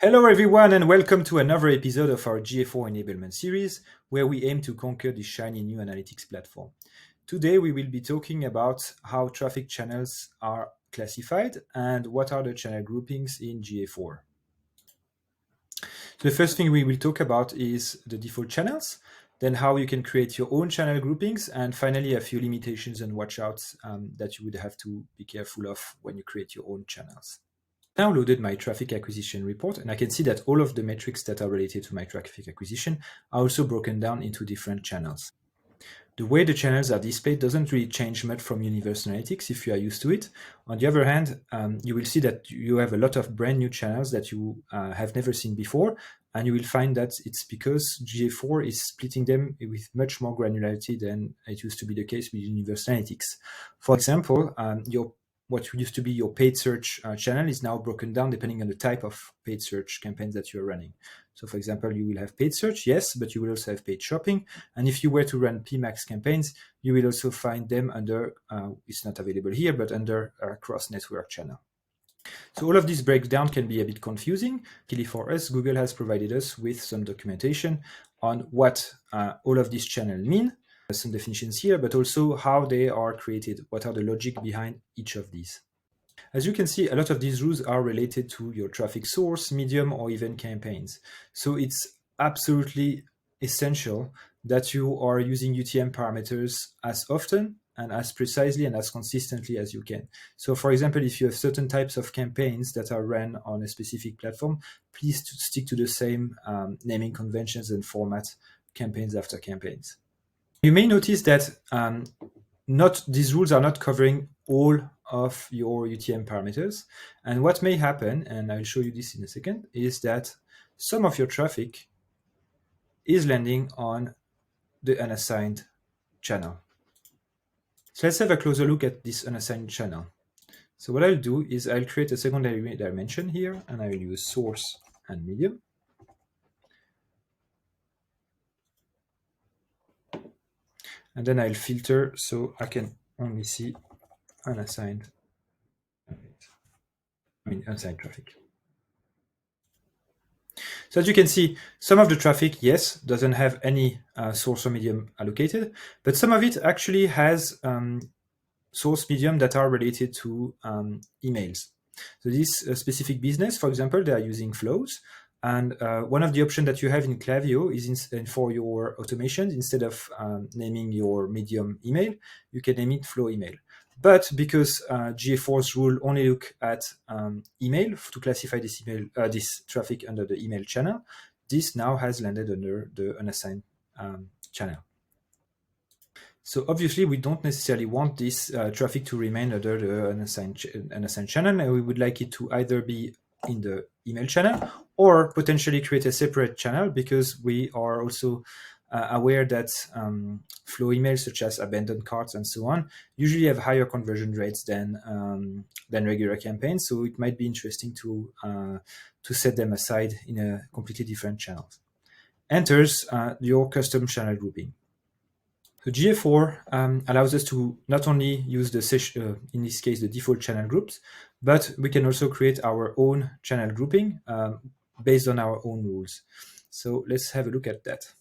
Hello everyone and welcome to another episode of our GA4 Enablement Series, where we aim to conquer this shiny new analytics platform. Today we will be talking about how traffic channels are classified and what are the channel groupings in GA4. So the first thing we will talk about is the default channels, then how you can create your own channel groupings, and finally a few limitations and watchouts that you would have to be careful of when you create your own channels. Now loaded my traffic acquisition report, and I can see that all of the metrics that are related to my traffic acquisition are also broken down into different channels. The way the channels are displayed doesn't really change much from Universal Analytics if you are used to it. On the other hand, you will see that you have a lot of brand new channels that you have never seen before, and you will find that it's because GA4 is splitting them with much more granularity than it used to be the case with Universal Analytics. For example, what used to be your paid search channel is now broken down depending on the type of paid search campaigns that you're running. So for example, you will have paid search, yes, but you will also have paid shopping. And if you were to run PMAX campaigns, you will also find them under, it's not available here, but under a cross-network channel. So all of this breakdown can be a bit confusing. Luckily for us, Google has provided us with some documentation on what all of these channels mean. Some definitions here, but also how they are created. What are the logic behind each of these? As you can see, a lot of these rules are related to your traffic source, medium, or even campaigns. So it's absolutely essential that you are using UTM parameters as often and as precisely and as consistently as you can. So for example, if you have certain types of campaigns that are run on a specific platform, please stick to the same naming conventions and format campaigns after campaigns. You may notice that these rules are not covering all of your UTM parameters. And what may happen, and I'll show you this in a second, is that some of your traffic is landing on the unassigned channel. So let's have a closer look at this unassigned channel. So what I'll do is I'll create a secondary dimension here, and I will use source and medium. And then I'll filter so I can only see unassigned traffic. So as you can see, some of the traffic, yes, doesn't have any source or medium allocated, but some of it actually has source medium that are related to emails. So this specific business, for example, they are using flows. And one of the options that you have in Klaviyo is for your automations, instead of naming your medium email, you can name it flow email. But because GA4's rule only look at email to classify this traffic under the email channel, this now has landed under the unassigned channel. So obviously, we don't necessarily want this traffic to remain under the unassigned channel, and we would like it to either be in the email channel or potentially create a separate channel, because we are also aware that flow emails such as abandoned carts and so on usually have higher conversion rates than regular campaigns. So it might be interesting to set them aside in a completely different channel. Enters your custom channel grouping. So GA4 allows us to not only use in this case, the default channel groups, but we can also create our own channel grouping based on our own rules. So let's have a look at that.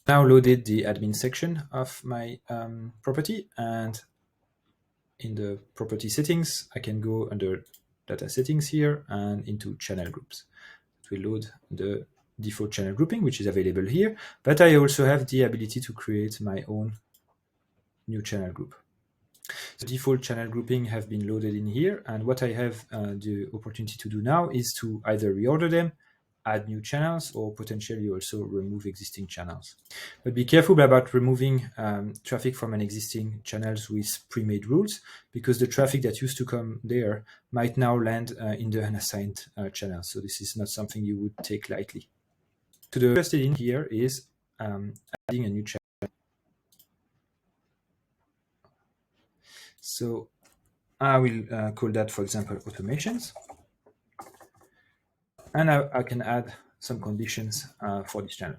Now loaded the admin section of my property, and in the property settings, I can go under data settings here and into channel groups. It will load the default channel grouping, which is available here, but I also have the ability to create my own new channel group. The default channel grouping have been loaded in here, and what I have the opportunity to do now is to either reorder them, add new channels, or potentially also remove existing channels. But be careful about removing traffic from an existing channels with pre-made rules, because the traffic that used to come there might now land in the unassigned channel. So this is not something you would take lightly. So the first thing in here is adding a new channel. So I will call that, for example, automations. And I can add some conditions for this channel.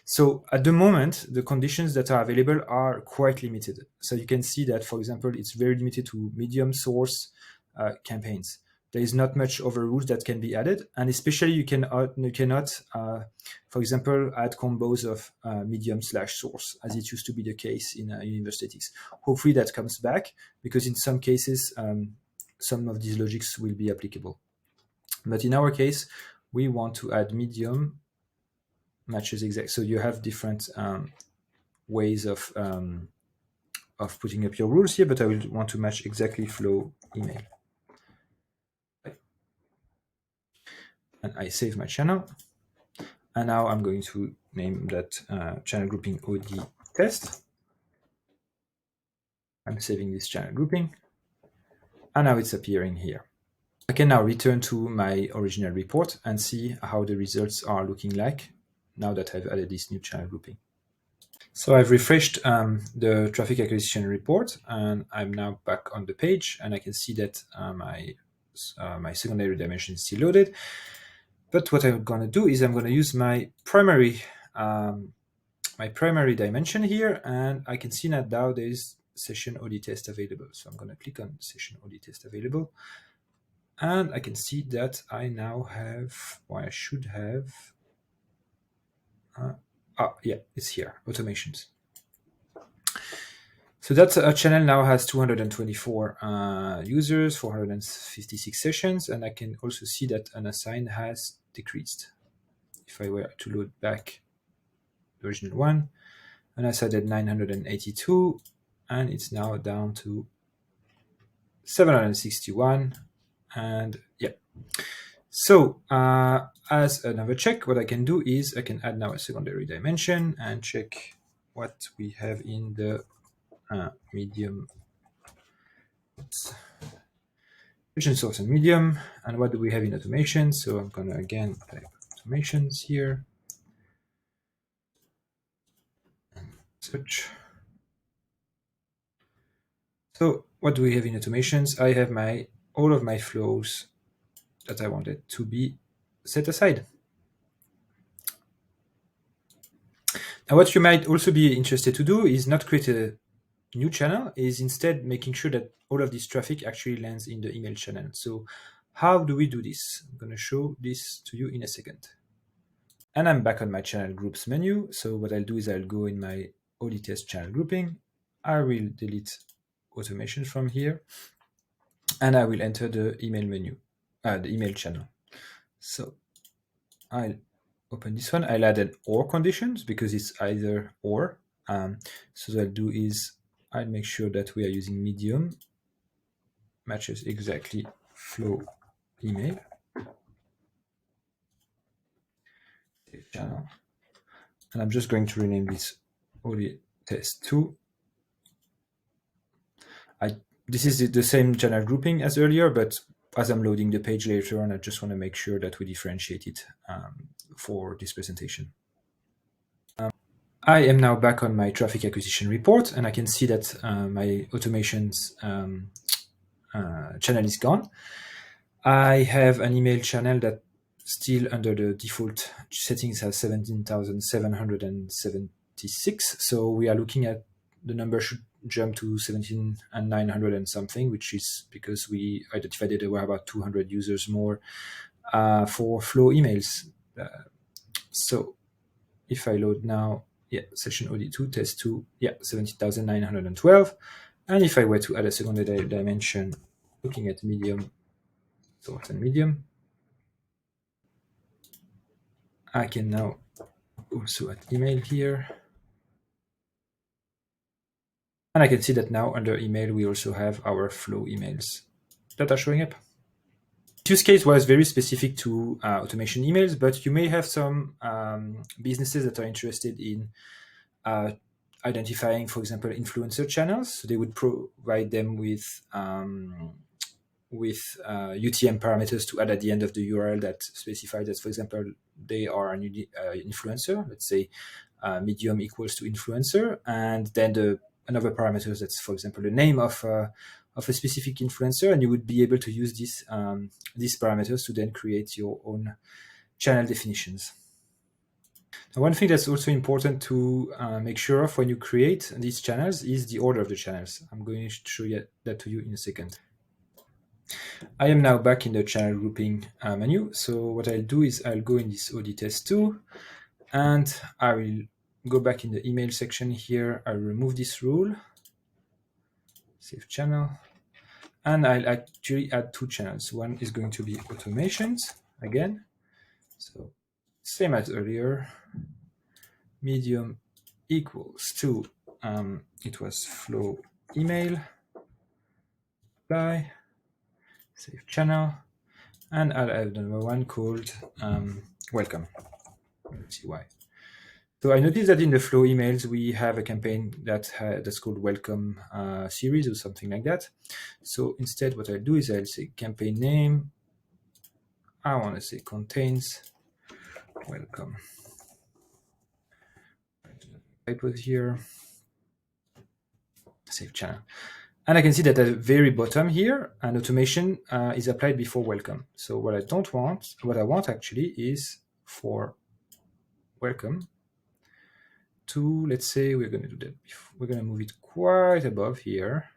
So at the moment, the conditions that are available are quite limited. So you can see that, for example, it's very limited to medium source campaigns. there is not much other rules that can be added, and especially you cannot, for example, add combos of medium/source, as it used to be the case in universe statics. Hopefully that comes back, because in some cases, some of these logics will be applicable. But in our case, we want to add medium matches exact. So you have different ways of putting up your rules here, but I will want to match exactly flow email. And I save my channel. And now I'm going to name that channel grouping OD test. I'm saving this channel grouping. And now it's appearing here. I can now return to my original report and see how the results are looking like now that I've added this new channel grouping. So I've refreshed the traffic acquisition report, and I'm now back on the page, and I can see that my secondary dimension is still loaded. But what I'm going to do is I'm going to use my primary dimension here, and I can see that now there is session OD test available. So I'm going to click on session OD test available, and I can see that I now have, or I should have, yeah, it's here, automations. So that channel now has 224 users, 456 sessions, and I can also see that unassigned has decreased. If I were to load back the original one, unassigned at 982, and it's now down to 761, and yeah. So as another check, what I can do is I can add now a secondary dimension and check what we have in the medium vision source and medium, and what do we have in automation. So I'm going to again type automations here and search. So what do we have in automations? I have all of my flows that I wanted to be set aside. Now what you might also be interested to do is not create a new channel, is instead making sure that all of this traffic actually lands in the email channel. So how do we do this? I'm going to show this to you in a second. And I'm back on my channel groups menu. So what I'll do is I'll go in my OD test channel grouping. I will delete automation from here, and I will enter the email menu, the email channel. So I'll open this one. I'll add an or conditions because it's either or. So what I'll do is I'll make sure that we are using medium matches exactly flow email channel, and I'm just going to rename this OD test 2. This is the same channel grouping as earlier, but as I'm loading the page later on, I just want to make sure that we differentiate it for this presentation. I am now back on my traffic acquisition report, and I can see that my automations channel is gone. I have an email channel that still under the default settings has 17,776. So we are looking at the number should jump to 17,900 and something, which is because we identified that there were about 200 users more for flow emails. So if I load now, yeah, session OD2 test 2, yeah, 17,912. And if I were to add a secondary dimension, looking at medium, source and medium, I can now also add email here. And I can see that now under email, we also have our flow emails that are showing up. This use case was very specific to automation emails, but you may have some businesses that are interested in identifying, for example, influencer channels. So they would provide them with UTM parameters to add at the end of the URL that specify that, for example, they are an influencer. Let's say medium equals to influencer, and then another parameter that's, for example, the name of a specific influencer, and you would be able to use these parameters to then create your own channel definitions. Now, one thing that's also important to make sure of when you create these channels is the order of the channels. I'm going to show you that to you in a second. I am now back in the channel grouping menu. So what I'll do is I'll go in this OD test 2 and I will go back in the email section here. I'll remove this rule, save channel, and I'll actually add 2 channels. One is going to be automations again. So same as earlier, medium equals to, it was flow email, apply, save channel, and I'll add another one called welcome. Let's see why. So I noticed that in the flow emails, we have a campaign that's called welcome series or something like that. So instead, what I'll do is I'll say campaign name. I want to say contains welcome. Typos here. Save channel. And I can see that at the very bottom here, an automation is applied before welcome. So what I don't want, what I want actually is for welcome to, let's say we're going to do that. We're going to move it quite above here.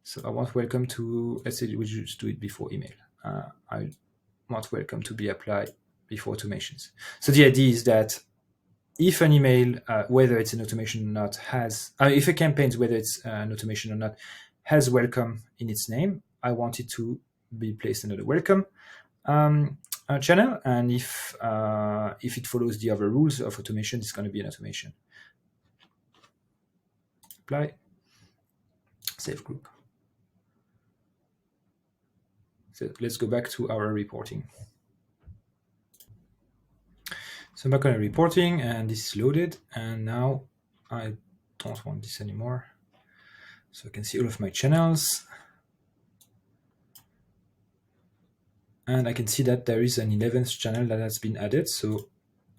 So I want welcome to, let's say we just do it before email. I want welcome to be applied before automations. So the idea is that if an email, whether it's an automation or not, has, if a campaign, whether it's an automation or not, has welcome in its name, I want it to be placed under the welcome channel. And if it follows the other rules of automation, it's going to be an automation. Apply, save group. So let's go back to our reporting. So I'm back on reporting, and this is loaded. And now I don't want this anymore. So I can see all of my channels. And I can see that there is an 11th channel that has been added. So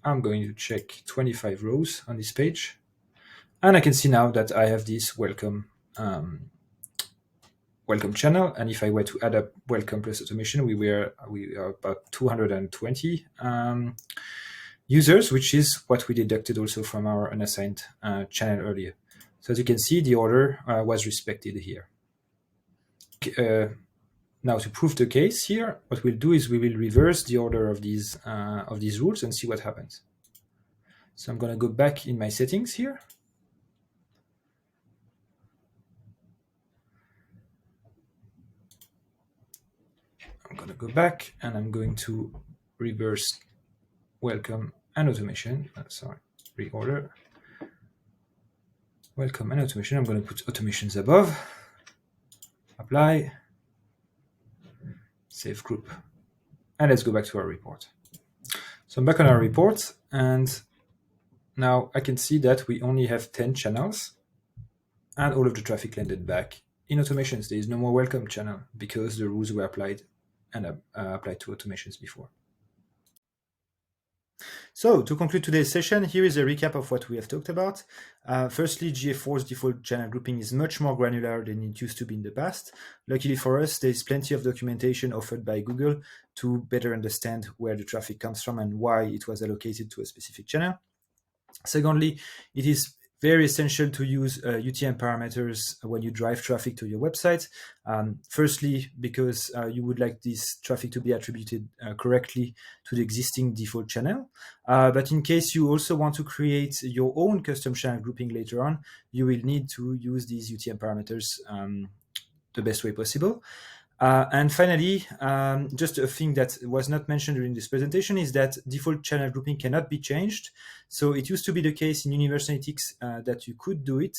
I'm going to check 25 rows on this page. And I can see now that I have this welcome welcome channel. And if I were to add up welcome plus automation, we are about 220 users, which is what we deducted also from our unassigned channel earlier. So as you can see, the order was respected here. Now to prove the case here, what we'll do is we will reverse the order of these rules and see what happens. So I'm going to go back in my settings here. I'm going to go back and I'm going to reverse welcome and automation. Sorry, reorder. Welcome and automation. I'm going to put automations above. Apply. Save group. And let's go back to our report. So I'm back on our report, and now I can see that we only have 10 channels, and all of the traffic landed back in automations. There is no more welcome channel because the rules were applied and applied to automations before. So to conclude today's session, here is a recap of what we have talked about. Firstly, GA4's default channel grouping is much more granular than it used to be in the past. Luckily for us, there's plenty of documentation offered by Google to better understand where the traffic comes from and why it was allocated to a specific channel. Secondly, it is very essential to use UTM parameters when you drive traffic to your website. Firstly, because you would like this traffic to be attributed correctly to the existing default channel. But in case you also want to create your own custom channel grouping later on, you will need to use these UTM parameters the best way possible. And finally, just a thing that was not mentioned during this presentation is that default channel grouping cannot be changed. So it used to be the case in Universal Analytics that you could do it,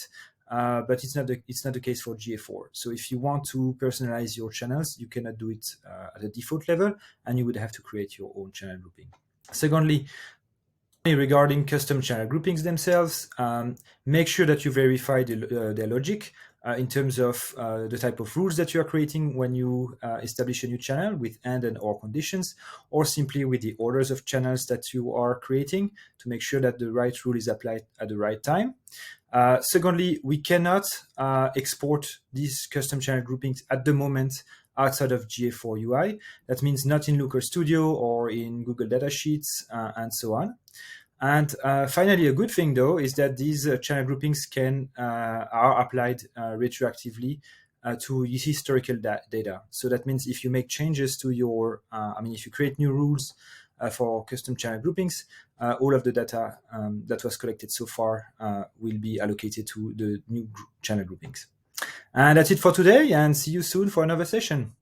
but it's not the case for GA4. So if you want to personalize your channels, you cannot do it at a default level, and you would have to create your own channel grouping. Secondly, regarding custom channel groupings themselves, make sure that you verify their logic. In terms of the type of rules that you are creating when you establish a new channel with and or conditions, or simply with the orders of channels that you are creating to make sure that the right rule is applied at the right time. Secondly, we cannot export these custom channel groupings at the moment outside of GA4 UI. That means not in Looker Studio or in Google Datasheets and so on. And finally, a good thing, though, is that these channel groupings are applied retroactively to historical data. So that means if you make changes to your, if you create new rules for custom channel groupings, all of the data that was collected so far will be allocated to the new channel groupings. And that's it for today, and see you soon for another session.